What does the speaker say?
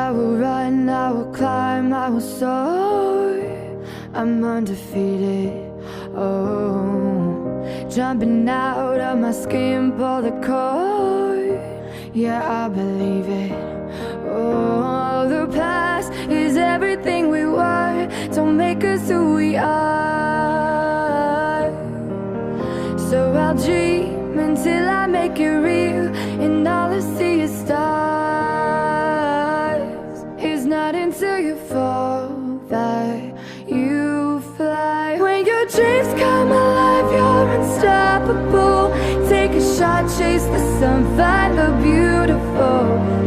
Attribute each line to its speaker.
Speaker 1: I will run, I will climb, I will soar. I'm undefeated, oh. Jumping out of my skin, pull the cord. Yeah, I believe it. Oh, the past is everything we were. Don't make us who we are. So I'll dream until I make it real, and all I see is stars. It's not until you fall that you fly. When your dreams come alive, you're unstoppable. Take a shot, chase the sun, find the beautiful.